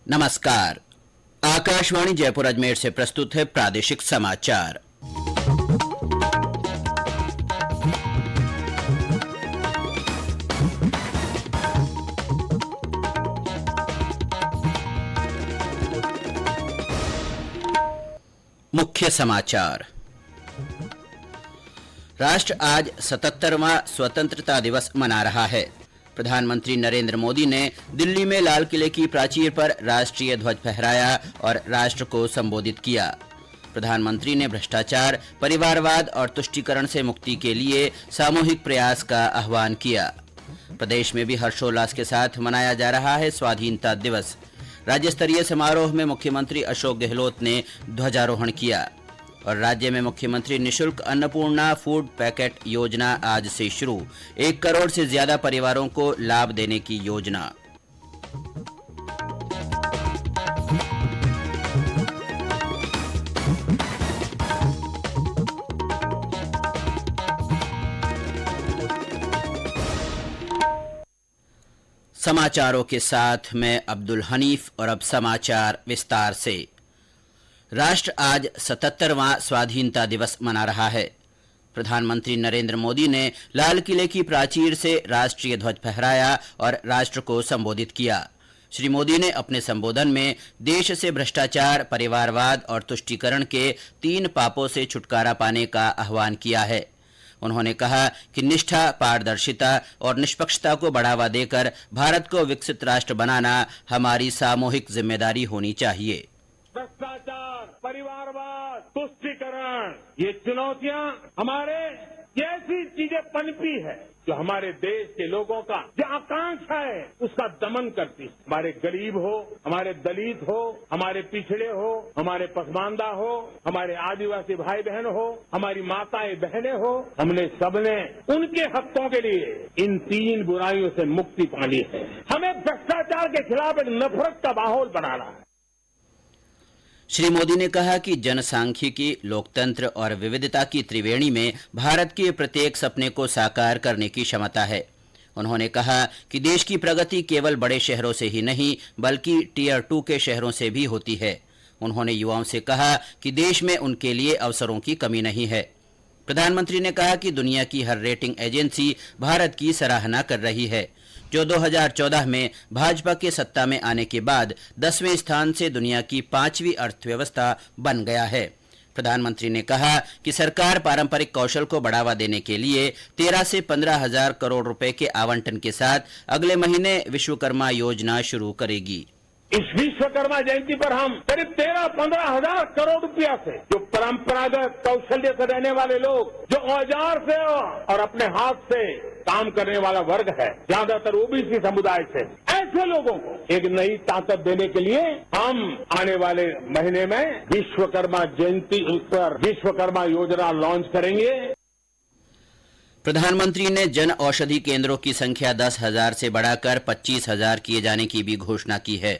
नमस्कार। आकाशवाणी जयपुर अजमेर से प्रस्तुत है प्रादेशिक समाचार। मुख्य समाचार। राष्ट्र आज 77वां स्वतंत्रता दिवस मना रहा है। प्रधानमंत्री नरेंद्र मोदी ने दिल्ली में लाल किले की प्राचीर पर राष्ट्रीय ध्वज फहराया और राष्ट्र को संबोधित किया। प्रधानमंत्री ने भ्रष्टाचार, परिवारवाद और तुष्टीकरण से मुक्ति के लिए सामूहिक प्रयास का आह्वान किया। प्रदेश में भी हर्षोल्लास के साथ मनाया जा रहा है स्वाधीनता दिवस। राज्य स्तरीय समारोह में मुख्यमंत्री अशोक गहलोत ने ध्वजारोहण किया और राज्य में मुख्यमंत्री निशुल्क अन्नपूर्णा फूड पैकेट योजना आज से शुरू। 1 करोड़ से ज्यादा परिवारों को लाभ देने की योजना। समाचारों के साथ मैं अब्दुल हनीफ और अब समाचार विस्तार से। राष्ट्र आज 77वां स्वाधीनता दिवस मना रहा है। प्रधानमंत्री नरेंद्र मोदी ने लाल किले की प्राचीर से राष्ट्रीय ध्वज फहराया और राष्ट्र को संबोधित किया। श्री मोदी ने अपने संबोधन में देश से भ्रष्टाचार, परिवारवाद और तुष्टीकरण के 3 पापों से छुटकारा पाने का आह्वान किया है। उन्होंने कहा कि निष्ठा, पारदर्शिता और निष्पक्षता को बढ़ावा देकर भारत को विकसित राष्ट्र बनाना हमारी सामूहिक जिम्मेदारी होनी चाहिए। भ्रष्टाचार, परिवारवाद, तुष्टीकरण, ये चुनौतियां हमारे जैसी चीजें पनपी है जो हमारे देश के लोगों का जो आकांक्षा है उसका दमन करती है। हमारे गरीब हो, हमारे दलित हो, हमारे पिछड़े हो, हमारे पसमानदा हो, हमारे आदिवासी भाई बहन हो, हमारी माताएं बहनें हो, हमने सबने उनके हकों के लिए इन 3 बुराइयों से मुक्ति पानी है। हमें भ्रष्टाचार के खिलाफ एक नफरत का माहौल बनाना है। श्री मोदी ने कहा कि जनसांख्यिकी, लोकतंत्र और विविधता की त्रिवेणी में भारत के प्रत्येक सपने को साकार करने की क्षमता है। उन्होंने कहा कि देश की प्रगति केवल बड़े शहरों से ही नहीं बल्कि टियर 2 के शहरों से भी होती है। उन्होंने युवाओं से कहा कि देश में उनके लिए अवसरों की कमी नहीं है। प्रधानमंत्री ने कहा कि दुनिया की हर रेटिंग एजेंसी भारत की सराहना कर रही है, जो 2014 में भाजपा के सत्ता में आने के बाद 10वें स्थान से दुनिया की 5वीं अर्थव्यवस्था बन गया है। प्रधानमंत्री ने कहा कि सरकार पारंपरिक कौशल को बढ़ावा देने के लिए 13 से 15 हजार करोड़ रुपए के आवंटन के साथ अगले महीने विश्वकर्मा योजना शुरू करेगी। इस विश्वकर्मा जयंती पर हम करीब 13-15 हजार करोड़ रुपया से जो परंपरागत कौशल्य से रहने वाले लोग, जो औजार से और अपने हाथ से काम करने वाला वर्ग है, ज्यादातर ओबीसी समुदाय से, ऐसे लोगों को एक नई ताकत देने के लिए हम आने वाले महीने में विश्वकर्मा जयंती पर विश्वकर्मा योजना लॉन्च करेंगे। प्रधानमंत्री ने जन औषधि केंद्रों की संख्या 10,000 से बढ़ाकर 25,000 किए जाने की भी घोषणा की है।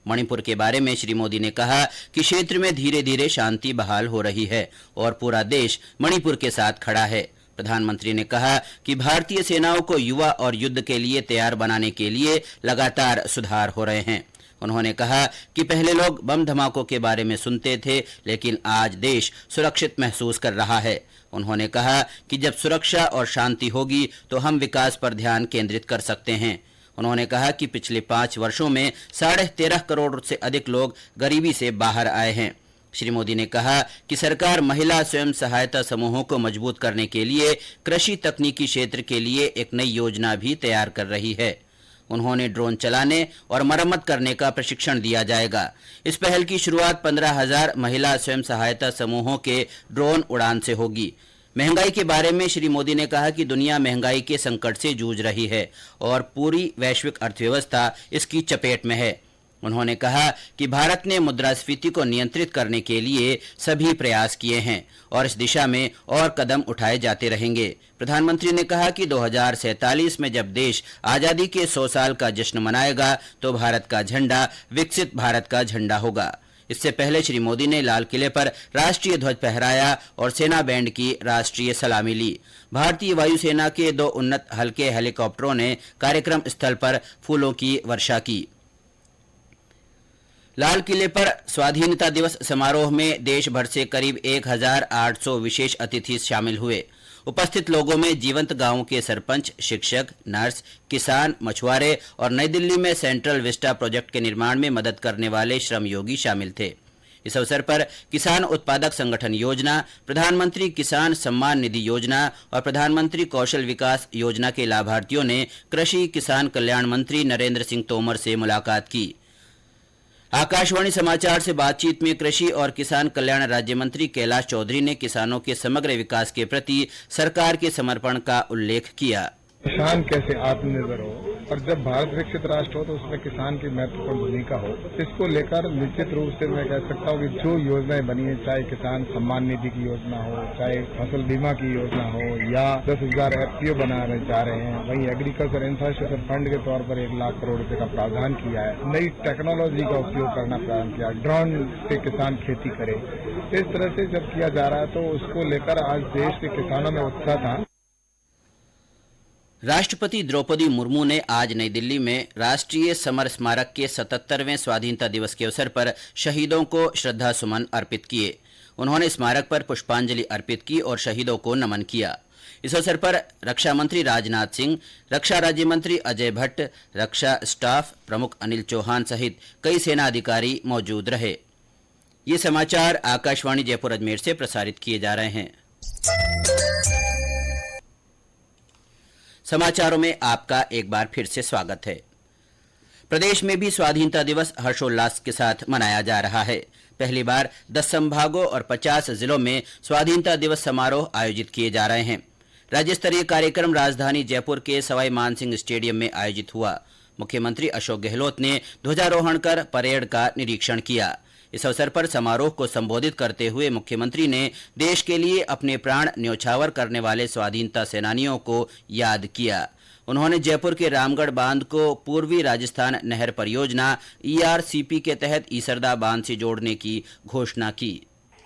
मणिपुर के बारे में श्री मोदी ने कहा कि क्षेत्र में धीरे धीरे शांति बहाल हो रही है और पूरा देश मणिपुर के साथ खड़ा है। प्रधानमंत्री ने कहा कि भारतीय सेनाओं को युवा और युद्ध के लिए तैयार बनाने के लिए लगातार सुधार हो रहे हैं। उन्होंने कहा कि पहले लोग बम धमाकों के बारे में सुनते थे, लेकिन आज देश सुरक्षित महसूस कर रहा है। उन्होंने कहा कि जब सुरक्षा और शांति होगी तो हम विकास पर ध्यान केंद्रित कर सकते हैं। उन्होंने कहा कि पिछले 5 वर्षों में 13.5 करोड़ से अधिक लोग गरीबी से बाहर आए हैं। श्री मोदी ने कहा कि सरकार महिला स्वयं सहायता समूहों को मजबूत करने के लिए कृषि तकनीकी क्षेत्र के लिए एक नई योजना भी तैयार कर रही है। उन्होंने ड्रोन चलाने और मरम्मत करने का प्रशिक्षण दिया जाएगा। इस पहल की शुरुआत 15,000 महिला स्वयं सहायता समूहों के ड्रोन उड़ान से होगी। महंगाई के बारे में श्री मोदी ने कहा कि दुनिया महंगाई के संकट से जूझ रही है और पूरी वैश्विक अर्थव्यवस्था इसकी चपेट में है। उन्होंने कहा कि भारत ने मुद्रास्फीति को नियंत्रित करने के लिए सभी प्रयास किए हैं और इस दिशा में और कदम उठाए जाते रहेंगे। प्रधानमंत्री ने कहा कि 2047 में जब देश आजादी के 100 साल का जश्न मनाएगा तो भारत का झंडा विकसित भारत का झंडा होगा। इससे पहले श्री मोदी ने लाल किले पर राष्ट्रीय ध्वज फहराया और सेना बैंड की राष्ट्रीय सलामी ली। भारतीय वायुसेना के 2 उन्नत हल्के हेलीकॉप्टरों ने कार्यक्रम स्थल पर फूलों की वर्षा की। लाल किले पर स्वाधीनता दिवस समारोह में देश भर से करीब 1800 विशेष अतिथि शामिल हुए। उपस्थित लोगों में जीवंत गांवों के सरपंच, शिक्षक, नर्स, किसान, मछुआरे और नई दिल्ली में सेंट्रल विस्टा प्रोजेक्ट के निर्माण में मदद करने वाले श्रमयोगी शामिल थे। इस अवसर पर किसान उत्पादक संगठन योजना, प्रधानमंत्री किसान सम्मान निधि योजना और प्रधानमंत्री कौशल विकास योजना के लाभार्थियों ने कृषि किसान कल्याण मंत्री नरेंद्र सिंह तोमर से मुलाकात की। आकाशवाणी समाचार से बातचीत में कृषि और किसान कल्याण राज्य मंत्री कैलाश चौधरी ने किसानों के समग्र विकास के प्रति सरकार के समर्पण का उल्लेख किया। किसान कैसे आत्मनिर्भर हो और जब भारत विकसित राष्ट्र हो तो उसमें किसान की महत्वपूर्ण भूमिका हो, इसको लेकर निश्चित रूप से मैं कह सकता हूँ कि जो योजनाएं बनी है, चाहे किसान सम्मान निधि की योजना हो, चाहे फसल बीमा की योजना हो, या 10,000 FPO बनाने जा रहे हैं, वहीं एग्रीकल्चर इंफ्रास्ट्रक्चर फंड के तौर पर 1 लाख करोड़ रुपए का प्रावधान किया है, नई टेक्नोलॉजी का उपयोग करना प्रारंभ किया, ड्रोन से किसान खेती करे। इस तरह से जब किया जा रहा है तो उसको लेकर आज देश के किसानों में उत्साह था। राष्ट्रपति द्रौपदी मुर्मू ने आज नई दिल्ली में राष्ट्रीय समर स्मारक के 77वें स्वाधीनता दिवस के अवसर पर शहीदों को श्रद्धा सुमन अर्पित किए। उन्होंने स्मारक पर पुष्पांजलि अर्पित की और शहीदों को नमन किया। इस अवसर पर रक्षा मंत्री राजनाथ सिंह, रक्षा राज्य मंत्री अजय भट्ट, रक्षा स्टाफ प्रमुख अनिल चौहान सहित कई सेना अधिकारी मौजूद रहे। ये समाचार आकाशवाणी जयपुर अजमेर से प्रसारित किए जा रहे हैं। समाचारों में आपका एक बार फिर से स्वागत है। प्रदेश में भी स्वाधीनता दिवस हर्षोल्लास के साथ मनाया जा रहा है। पहली बार 10 संभागों और 50 जिलों में स्वाधीनता दिवस समारोह आयोजित किए जा रहे हैं। राज्य स्तरीय कार्यक्रम राजधानी जयपुर के सवाई मानसिंह स्टेडियम में आयोजित हुआ। मुख्यमंत्री अशोक गहलोत ने ध्वजारोहण कर परेड का निरीक्षण किया। इस अवसर पर समारोह को संबोधित करते हुए मुख्यमंत्री ने देश के लिए अपने प्राण न्यौछावर करने वाले स्वाधीनता सेनानियों को याद किया। उन्होंने जयपुर के रामगढ़ बांध को पूर्वी राजस्थान नहर परियोजना ERCP के तहत ईसरदा बांध से जोड़ने की घोषणा की।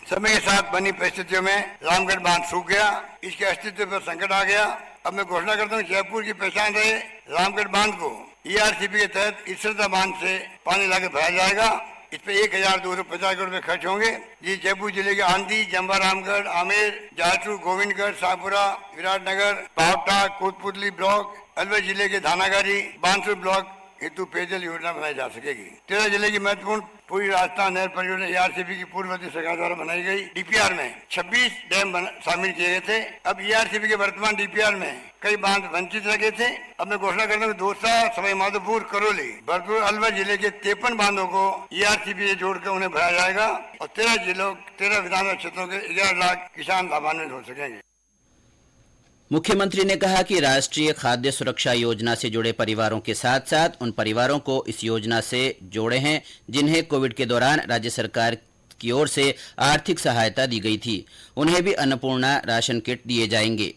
समय के साथ बनी परिस्थितियों में रामगढ़ बांध सूख गया, इसके अस्तित्व पर संकट आ गया। अब मैं घोषणा करता हूँ, जयपुर की पहचान रहे रामगढ़ बांध को ERCP के तहत ईसरदा बांध से पानी लाकर भराया जाएगा। इस पे 1,250 करोड़ रुपए खर्च होंगे। ये जयपुर जिले के आंधी, जम्बा, रामगढ़, आमेर, जायसू, गोविंदगढ़, शाहपुरा, विराटनगर, पावटा, कोटपुतली ब्लॉक, अलवर जिले के धानागारी, बानसूर ब्लॉक हेतु पेयजल योजना बनाई जा सकेगी। 13 जिले की महत्वपूर्ण पूरी राजस्थान नहर परियोजना ERCP की पूर्ववर्ती सरकार द्वारा बनाई गई DPR में 26 डैम शामिल किए गए थे। अब ERCP के वर्तमान DPR में कई बांध वंचित रह गए थे। अब मैं घोषणा करता हूँ, दौसा, सवाई माधोपुर, करौली, भरतपुर, अलवर जिले के 53 बांधों को ERCP से जोड़कर उन्हें भराया जाएगा और 13 विधानसभा क्षेत्रों के 11 लाख किसान लाभान्वित हो सकेंगे। मुख्यमंत्री ने कहा कि राष्ट्रीय खाद्य सुरक्षा योजना से जुड़े परिवारों के साथ साथ उन परिवारों को इस योजना से जोड़े हैं जिन्हें कोविड के दौरान राज्य सरकार की ओर से आर्थिक सहायता दी गई थी। उन्हें भी अन्नपूर्णा राशन किट दिए जाएंगे।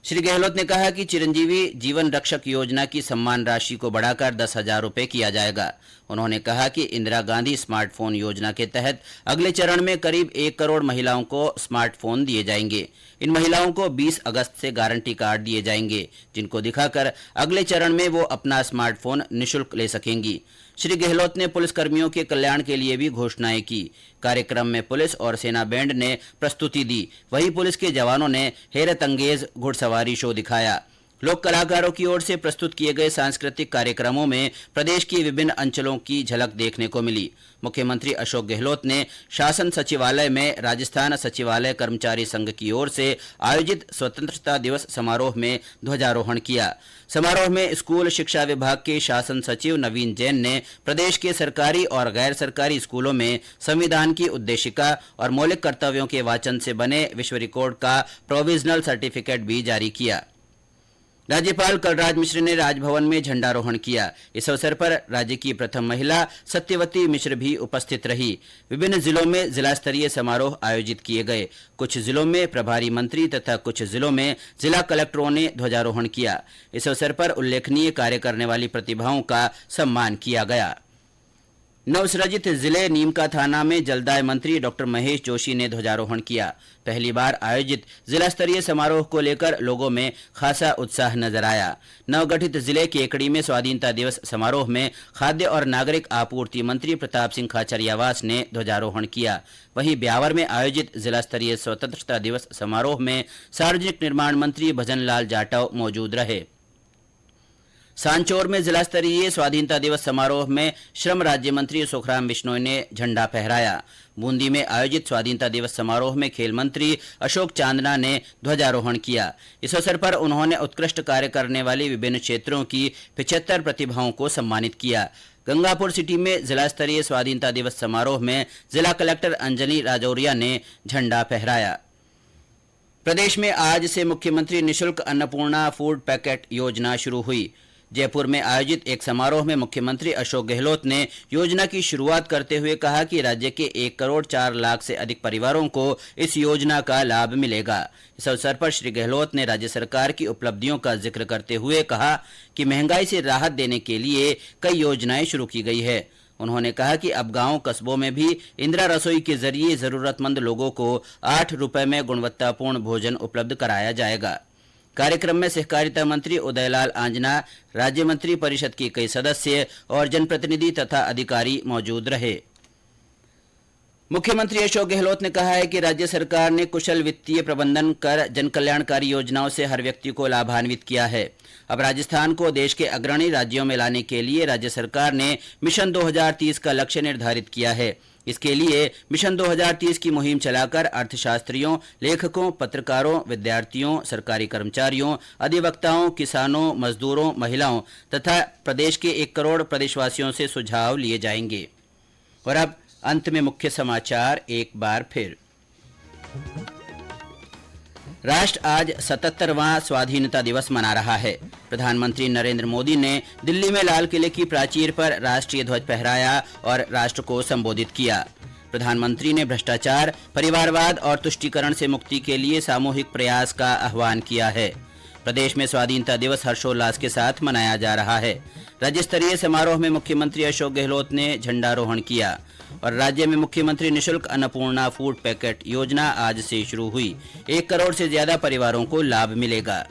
श्री गहलोत ने कहा कि चिरंजीवी जीवन रक्षक योजना की सम्मान राशि को बढ़ाकर 10,000 रुपये किया जाएगा। उन्होंने कहा कि इंदिरा गांधी स्मार्टफोन योजना के तहत अगले चरण में करीब 1 करोड़ महिलाओं को स्मार्टफोन दिए जाएंगे। इन महिलाओं को 20 अगस्त से गारंटी कार्ड दिए जाएंगे, जिनको दिखाकर अगले चरण में वो अपना स्मार्टफोन निःशुल्क ले सकेंगी। श्री गहलोत ने पुलिसकर्मियों के कल्याण के लिए भी घोषणाएं की। कार्यक्रम में पुलिस और सेना बैंड ने प्रस्तुति दी। वहीं पुलिस के जवानों ने हैरत अंगेज घुड़सवारी शो दिखाया। लोक कलाकारों की ओर से प्रस्तुत किए गए सांस्कृतिक कार्यक्रमों में प्रदेश के विभिन्न अंचलों की झलक देखने को मिली। मुख्यमंत्री अशोक गहलोत ने शासन सचिवालय में राजस्थान सचिवालय कर्मचारी संघ की ओर से आयोजित स्वतंत्रता दिवस समारोह में ध्वजारोहण किया। समारोह में स्कूल शिक्षा विभाग के शासन सचिव नवीन जैन ने प्रदेश के सरकारी और गैर सरकारी स्कूलों में संविधान की उद्देशिका और मौलिक कर्तव्यों के वाचन से बने विश्व रिकॉर्ड का प्रोविजनल सर्टिफिकेट भी जारी किया। राज्यपाल कलराज मिश्र ने राजभवन में झंडारोहण किया। इस अवसर पर राज्य की प्रथम महिला सत्यवती मिश्र भी उपस्थित रही। विभिन्न जिलों में जिला स्तरीय समारोह आयोजित किए गए। कुछ जिलों में प्रभारी मंत्री तथा कुछ जिलों में जिला कलेक्टरों ने ध्वजारोहण किया। इस अवसर पर उल्लेखनीय कार्य करने वाली प्रतिभाओं का सम्मान किया गया। नवसृजित जिले नीमका थाना में जलदाय मंत्री डॉक्टर महेश जोशी ने ध्वजारोहण किया। पहली बार आयोजित जिला स्तरीय समारोह को लेकर लोगों में खासा उत्साह नजर आया। नवगठित जिले केकड़ी में स्वाधीनता दिवस समारोह में खाद्य और नागरिक आपूर्ति मंत्री प्रताप सिंह खाचरियावास ने ध्वजारोहण किया। वहीं ब्यावर में आयोजित जिला स्तरीय स्वतंत्रता दिवस समारोह में सार्वजनिक निर्माण मंत्री भजन लाल जाटव मौजूद रहे। सांचौर में जिला स्तरीय स्वाधीनता दिवस समारोह में श्रम राज्य मंत्री सुखराम बिश्नोई ने झंडा फहराया। बूंदी में आयोजित स्वाधीनता दिवस समारोह में खेल मंत्री अशोक चांदना ने ध्वजारोहण किया। इस अवसर पर उन्होंने उत्कृष्ट कार्य करने वाली विभिन्न क्षेत्रों की 75 प्रतिभाओं को सम्मानित किया। गंगापुर सिटी में जिला स्तरीय स्वाधीनता दिवस समारोह में जिला कलेक्टर अंजलि राजौरिया ने झंडा फहराया। प्रदेश में आज से मुख्यमंत्री निःशुल्क अन्नपूर्णा फूड पैकेट योजना शुरू हुई। जयपुर में आयोजित एक समारोह में मुख्यमंत्री अशोक गहलोत ने योजना की शुरुआत करते हुए कहा कि राज्य के 1 करोड़ 4 लाख से अधिक परिवारों को इस योजना का लाभ मिलेगा। इस अवसर पर श्री गहलोत ने राज्य सरकार की उपलब्धियों का जिक्र करते हुए कहा कि महंगाई से राहत देने के लिए कई योजनाएं शुरू की गई है। उन्होंने कहा कि अब गांव कस्बों में भी इंदिरा रसोई के जरिए जरूरतमंद लोगों को 8 रुपए में गुणवत्तापूर्ण भोजन उपलब्ध कराया जाएगा। कार्यक्रम में सहकारिता मंत्री उदयलाल आंजना, राज्य मंत्री परिषद के कई सदस्य और जनप्रतिनिधि तथा अधिकारी मौजूद रहे। मुख्यमंत्री अशोक गहलोत ने कहा है कि राज्य सरकार ने कुशल वित्तीय प्रबंधन कर जनकल्याणकारी योजनाओं से हर व्यक्ति को लाभान्वित किया है। अब राजस्थान को देश के अग्रणी राज्यों में लाने के लिए राज्य सरकार ने मिशन 2030 का लक्ष्य निर्धारित किया है। इसके लिए मिशन 2030 की मुहिम चलाकर अर्थशास्त्रियों, लेखकों, पत्रकारों, विद्यार्थियों, सरकारी कर्मचारियों, अधिवक्ताओं, किसानों, मजदूरों, महिलाओं तथा प्रदेश के 1 करोड़ प्रदेशवासियों से सुझाव लिए जाएंगे। और अब अंत में मुख्य समाचार एक बार फिर। राष्ट्र आज 77वां स्वाधीनता दिवस मना रहा है। प्रधानमंत्री नरेंद्र मोदी ने दिल्ली में लाल किले की प्राचीर पर राष्ट्रीय ध्वज फहराया और राष्ट्र को संबोधित किया। प्रधानमंत्री ने भ्रष्टाचार, परिवारवाद और तुष्टीकरण से मुक्ति के लिए सामूहिक प्रयास का आह्वान किया है। प्रदेश में स्वाधीनता दिवस हर्षोल्लास के साथ मनाया जा रहा है। राज्य स्तरीय समारोह में मुख्यमंत्री अशोक गहलोत ने झंडारोहण किया और राज्य में मुख्यमंत्री निःशुल्क अन्नपूर्णा फूड पैकेट योजना आज से शुरू हुई। 1 करोड़ से ज्यादा परिवारों को लाभ मिलेगा।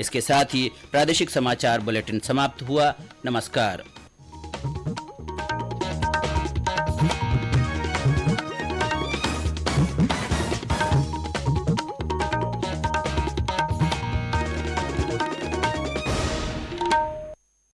इसके साथ ही प्रादेशिक समाचार बुलेटिन समाप्त हुआ। नमस्कार।